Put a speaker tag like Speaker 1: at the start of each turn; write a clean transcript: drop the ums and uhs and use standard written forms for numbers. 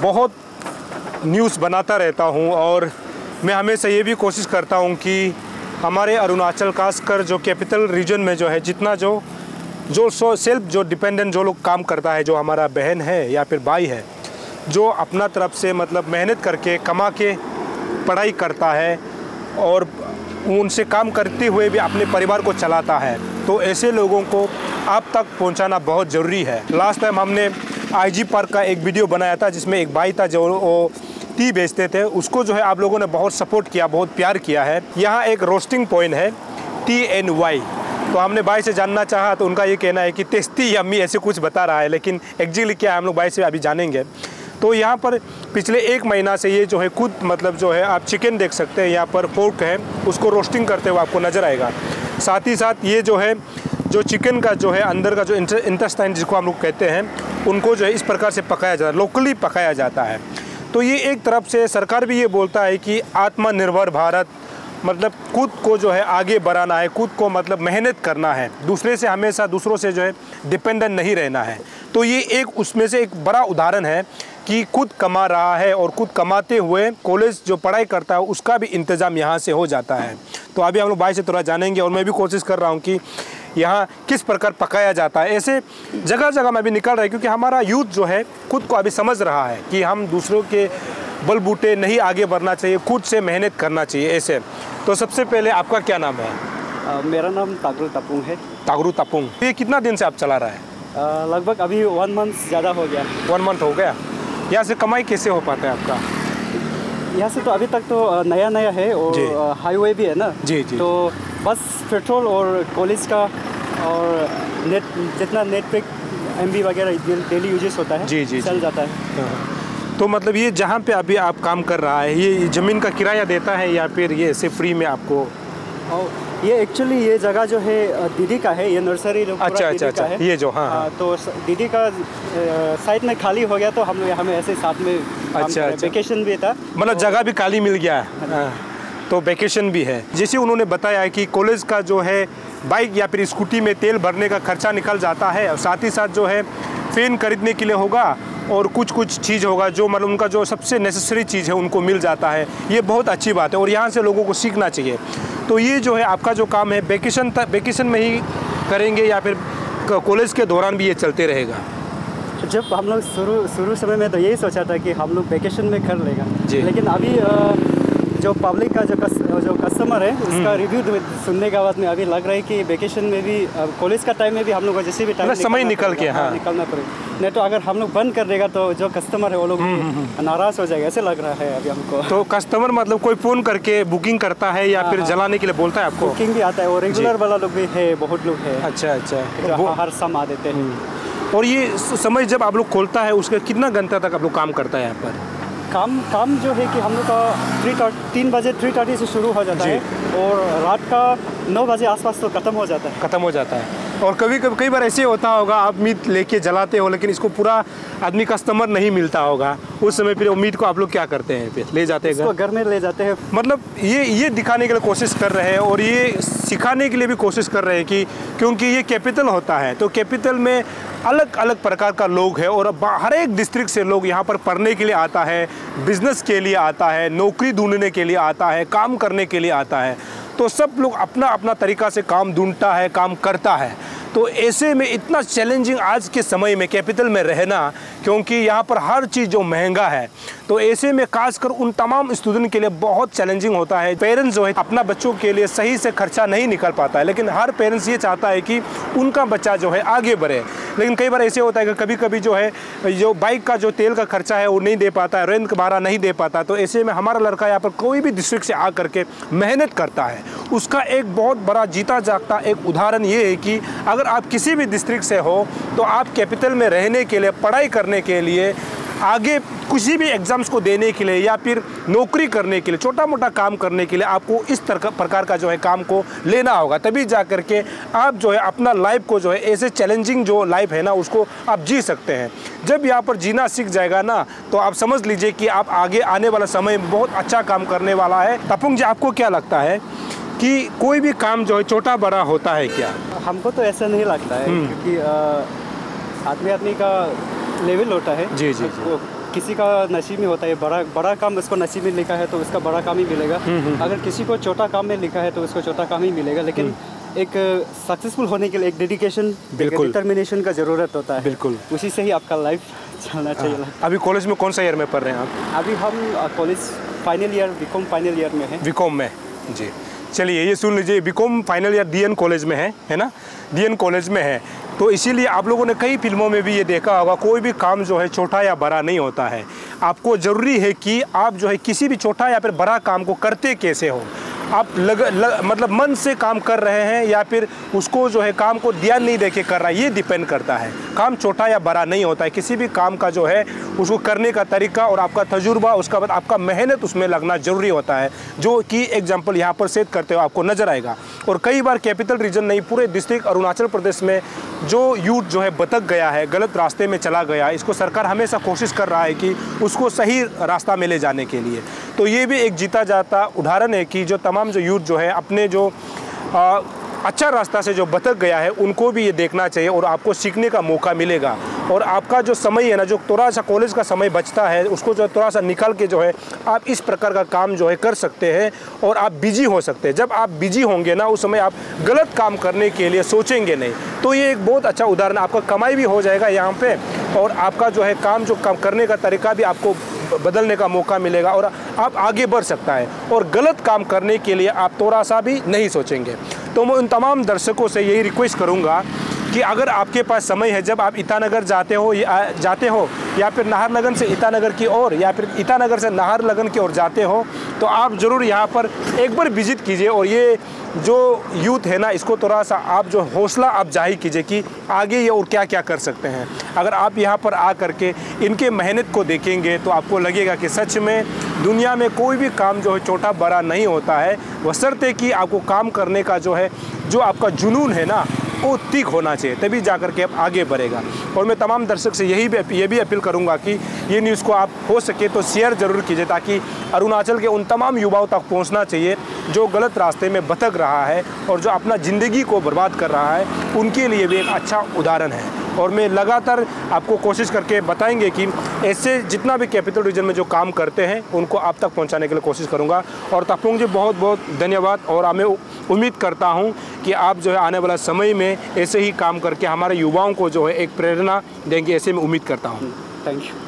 Speaker 1: बहुत न्यूज़ बनाता रहता हूँ और मैं हमेशा ये भी कोशिश करता हूँ कि हमारे अरुणाचल खासकर जो कैपिटल रीजन में जो है जितना जो सेल्फ जो डिपेंडेंट जो लोग काम करता है, जो हमारा बहन है या फिर भाई है, जो अपना तरफ से मतलब मेहनत करके कमा के पढ़ाई करता है और उनसे काम करते हुए भी अपने परिवार को चलाता है, तो ऐसे लोगों को आप तक पहुंचाना बहुत ज़रूरी है। लास्ट टाइम हमने आईजी पार्क का एक वीडियो बनाया था जिसमें एक भाई था जो वो टी बेचते थे, उसको जो है आप लोगों ने बहुत सपोर्ट किया, बहुत प्यार किया है। यहाँ एक रोस्टिंग पॉइंट है TNY, तो हमने भाई से जानना चाहा तो उनका ये कहना है कि टेस्टी यम्मी ऐसे कुछ बता रहा है, लेकिन एक्चुअली क्या है हम लोग भाई से अभी जानेंगे। तो यहाँ पर पिछले 1 महीना से ये जो है खुद मतलब जो है आप चिकन देख सकते हैं, यहाँ पर पोर्क है उसको रोस्टिंग करते हुए आपको नज़र आएगा। साथ ही साथ ये जो है जो चिकन का जो है अंदर का जो इंटेस्टाइन जिसको हम लोग कहते हैं, उनको जो है इस प्रकार से पकाया जाता है, लोकली पकाया जाता है। तो ये एक तरफ से सरकार भी ये बोलता है कि आत्मनिर्भर भारत मतलब खुद को जो है आगे बढ़ाना है, खुद को मतलब मेहनत करना है, दूसरे से हमेशा दूसरों से जो है डिपेंडेंट नहीं रहना है। तो ये एक उसमें से एक बड़ा उदाहरण है कि खुद कमा रहा है और खुद कमाते हुए कॉलेज जो पढ़ाई करता है उसका भी इंतज़ाम यहाँ से हो जाता है। तो अभी हम लोग भाई से थोड़ा जानेंगे और मैं भी कोशिश कर रहा हूँ कि यहाँ किस प्रकार पकाया जाता है। ऐसे जगह जगह में भी निकल रहा है क्योंकि हमारा यूथ जो है खुद को अभी समझ रहा है कि हम दूसरों के बलबूते नहीं आगे बढ़ना चाहिए, खुद से मेहनत करना चाहिए ऐसे। तो सबसे पहले आपका क्या नाम है?
Speaker 2: मेरा नाम तागरू तपुंग है।
Speaker 1: तागरू तपुंग, ये कितना दिन से आप चला रहा है?
Speaker 2: लगभग अभी 1 मंथ ज़्यादा हो गया।
Speaker 1: 1 मंथ हो गया। यहाँ से कमाई कैसे हो पाता है आपका?
Speaker 2: यहाँ से तो अभी तक तो नया नया है और हाईवे भी है ना
Speaker 1: जी जी, तो
Speaker 2: बस पेट्रोल और कॉलेज का और नेट जितना नेट पे MB वगैरह डेली यूजेस होता है
Speaker 1: जी जी
Speaker 2: चल जाता है।
Speaker 1: तो मतलब ये जहाँ पे अभी आप काम कर रहा है ये ज़मीन का किराया देता है या फिर ये ऐसे फ्री में आपको?
Speaker 2: और ये एक्चुअली ये जगह जो है दीदी का है, ये नर्सरी
Speaker 1: अच्छा अच्छा अच्छा
Speaker 2: है।
Speaker 1: ये जो हाँ
Speaker 2: तो दीदी का साइड में खाली हो गया तो हम लोग हमें ऐसे साथ में
Speaker 1: अच्छा
Speaker 2: वेकेशन भी था,
Speaker 1: मतलब जगह भी खाली मिल गया है तो वेकेशन भी है। जैसे उन्होंने बताया कि कॉलेज का जो है बाइक या फिर स्कूटी में तेल भरने का खर्चा निकल जाता है और साथ ही साथ जो है फ़ैन खरीदने के लिए होगा और कुछ चीज़ होगा जो मतलब उनका जो सबसे नेसेसरी चीज़ है उनको मिल जाता है। ये बहुत अच्छी बात है और यहाँ से लोगों को सीखना चाहिए। तो ये जो है आपका जो काम है वेकेशन में ही करेंगे या फिर कॉलेज के दौरान भी ये चलते रहेगा?
Speaker 2: जब हम लोग शुरू समय में तो यही सोचा था कि हम लोग वेकेशन में कर लेगा, लेकिन अभी जो पब्लिक का जो कस्टमर है उसका रिव्यू सुनने के बाद में अभी लग रहा है कि वेकेशन में भी कॉलेज का टाइम में भी हम लोग को जैसे भी टाइम
Speaker 1: समय निकल के
Speaker 2: निकलना पड़ेगा। नहीं तो अगर हम लोग बंद कर देगा तो जो कस्टमर है वो लोग नाराज़ हो जाएगा, ऐसे लग रहा है अभी हमको।
Speaker 1: तो कस्टमर मतलब कोई फ़ोन करके बुकिंग करता है या फिर जलाने के लिए बोलता है आपको?
Speaker 2: बुकिंग भी आता है और रेगुलर वाला लोग भी है, बहुत लोग है।
Speaker 1: अच्छा अच्छा,
Speaker 2: वो हर शाम आ देते हैं।
Speaker 1: और ये समय जब आप लोग खोलता है उसके कितना घंटा तक आप लोग काम करता है यहाँ पर?
Speaker 2: काम जो है कि हम लोग का 3 बजे 3:30 से शुरू हो जाता है और रात का 9 बजे आसपास तो ख़त्म हो जाता है। और कई बार ऐसे होता होगा आप मीट लेके जलाते हो लेकिन इसको पूरा आदमी कस्टमर नहीं मिलता होगा, उस समय फिर मीट को आप लोग क्या करते हैं? फिर ले जाते हैं घर में ले जाते हैं।
Speaker 1: मतलब ये दिखाने के लिए कोशिश कर रहे हैं और ये सिखाने के लिए भी कोशिश कर रहे हैं कि क्योंकि ये कैपिटल होता है तो कैपिटल में अलग अलग प्रकार का लोग है और हर एक डिस्ट्रिक्ट से लोग यहाँ पर पढ़ने के लिए आता है, बिजनेस के लिए आता है, नौकरी ढूंढने के लिए आता है, काम करने के लिए आता है। तो सब लोग अपना अपना तरीका से काम ढूंढता है, काम करता है। तो ऐसे में इतना चैलेंजिंग आज के समय में कैपिटल में रहना, क्योंकि यहाँ पर हर चीज़ जो महंगा है, तो ऐसे में खासकर उन तमाम स्टूडेंट के लिए बहुत चैलेंजिंग होता है। पेरेंट्स जो है अपना बच्चों के लिए सही से खर्चा नहीं निकल पाता है, लेकिन हर पेरेंट्स ये चाहता है कि उनका बच्चा जो है आगे बढ़े। लेकिन कई बार ऐसे होता है कि कभी कभी जो है जो बाइक का जो तेल का खर्चा है वो नहीं दे पाता है, रेंट का भाड़ा नहीं दे पाता। तो ऐसे में हमारा लड़का यहाँ पर कोई भी डिस्ट्रिक्ट से आ करके मेहनत करता है, उसका एक बहुत बड़ा जीता जागता एक उदाहरण ये है कि अगर आप किसी भी डिस्ट्रिक्ट से हो तो आप कैपिटल में रहने के लिए, पढ़ाई करने के लिए, आगे किसी भी एग्ज़ाम्स को देने के लिए या फिर नौकरी करने के लिए, छोटा मोटा काम करने के लिए आपको इस प्रकार का जो है काम को लेना होगा। तभी जा कर के आप जो है अपना लाइफ को जो है ऐसे चैलेंजिंग जो लाइफ है ना उसको आप जी सकते हैं। जब यहाँ पर जीना सीख जाएगा ना तो आप समझ लीजिए कि आप आगे आने वाला समय बहुत अच्छा काम करने वाला है। तपुंग जी, आपको क्या लगता है कि कोई भी काम जो है छोटा बड़ा होता है क्या?
Speaker 2: हमको तो ऐसा नहीं लगता है, क्योंकि आदमी का लेवल होता है।
Speaker 1: जी जी, जी।
Speaker 2: किसी का नसीब में होता है बड़ा काम, उसको नसीब में लिखा है तो उसका बड़ा काम ही मिलेगा। अगर किसी को छोटा काम में लिखा है तो उसको छोटा काम ही मिलेगा। लेकिन एक सक्सेसफुल होने के लिए एक डेडिकेशन, डिटर्मिनेशन का ज़रूरत होता है।
Speaker 1: बिल्कुल,
Speaker 2: उसी से ही आपका लाइफ चलना चाहिए।
Speaker 1: अभी कॉलेज में कौन सा ईयर में पढ़ रहे हैं आप?
Speaker 2: अभी हम college final year, BCom final year में है।
Speaker 1: बीकॉम में, जी। चलिए ये सुन लीजिए, BCom final year DN college में है ना, डीएन कॉलेज में है। तो इसीलिए आप लोगों ने कई फिल्मों में भी ये देखा होगा, कोई भी काम जो है छोटा या बड़ा नहीं होता है। आपको ज़रूरी है कि आप जो है किसी भी छोटा या फिर बड़ा काम को करते कैसे हो। आप मतलब मन से काम कर रहे हैं या फिर उसको जो है काम को ध्यान नहीं देके कर रहा है, ये डिपेंड करता है। काम छोटा या बड़ा नहीं होता है, किसी भी काम का जो है उसको करने का तरीका और आपका तजुर्बा, उसका बाद आपका मेहनत उसमें लगना ज़रूरी होता है, जो कि एग्जाम्पल यहाँ पर सेट करते हुए आपको नज़र आएगा। और कई बार कैपिटल रीजन नहीं, पूरे डिस्ट्रिक्ट अरुणाचल प्रदेश में जो यूथ जो है भटक गया है, गलत रास्ते में चला गया, इसको सरकार हमेशा कोशिश कर रहा है कि उसको सही रास्ता में ले जाने के लिए। तो ये भी एक जीता जाता उदाहरण है कि जो तमाम जो यूथ जो है अपने जो अच्छा रास्ता से जो भटक गया है, उनको भी ये देखना चाहिए और आपको सीखने का मौका मिलेगा। और आपका जो समय है ना, जो थोड़ा सा कॉलेज का समय बचता है, उसको जो थोड़ा सा निकाल के जो है आप इस प्रकार का काम जो है कर सकते हैं और आप बिजी हो सकते हैं। जब आप बिजी होंगे ना, उस समय आप गलत काम करने के लिए सोचेंगे नहीं। तो ये एक बहुत अच्छा उदाहरण, आपका कमाई भी हो जाएगा यहाँ पे और आपका जो है काम जो काम करने का तरीका भी आपको बदलने का मौका मिलेगा और आप आगे बढ़ सकता है और गलत काम करने के लिए आप थोड़ा सा भी नहीं सोचेंगे। तो मैं उन तमाम दर्शकों से यही रिक्वेस्ट करूंगा कि अगर आपके पास समय है, जब आप ईटानगर जाते हो या फिर नाहरलगन से ईटानगर की ओर या फिर ईटानगर से नाहरलगन की ओर जाते हो, तो आप ज़रूर यहाँ पर एक बार विजिट कीजिए और ये जो यूथ है ना, इसको थोड़ा सा आप जो हौसला आप जाहिर कीजिए कि आगे ये और क्या क्या कर सकते हैं। अगर आप यहाँ पर आ करके इनके मेहनत को देखेंगे तो आपको लगेगा कि सच में दुनिया में कोई भी काम जो है छोटा बड़ा नहीं होता है, बशर्ते कि आपको काम करने का जो है, जो आपका जुनून है ना, वो तीख होना चाहिए, तभी जाकर के आप आगे बढ़ेगा। और मैं तमाम दर्शक से ये भी अपील करूंगा कि ये न्यूज़ को आप हो सके तो शेयर ज़रूर कीजिए, ताकि अरुणाचल के उन तमाम युवाओं तक पहुंचना चाहिए जो गलत रास्ते में भटक रहा है और जो अपना ज़िंदगी को बर्बाद कर रहा है, उनके लिए भी एक अच्छा उदाहरण है। और मैं लगातार आपको कोशिश करके बताएंगे कि ऐसे जितना भी कैपिटल रीजन में जो काम करते हैं उनको आप तक पहुंचाने के लिए कोशिश करूंगा। और तापुंग जी बहुत बहुत धन्यवाद, और मैं उम्मीद करता हूं कि आप जो है आने वाला समय में ऐसे ही काम करके हमारे युवाओं को जो है एक प्रेरणा देंगे, ऐसे मैं उम्मीद करता हूं।
Speaker 2: Thank you.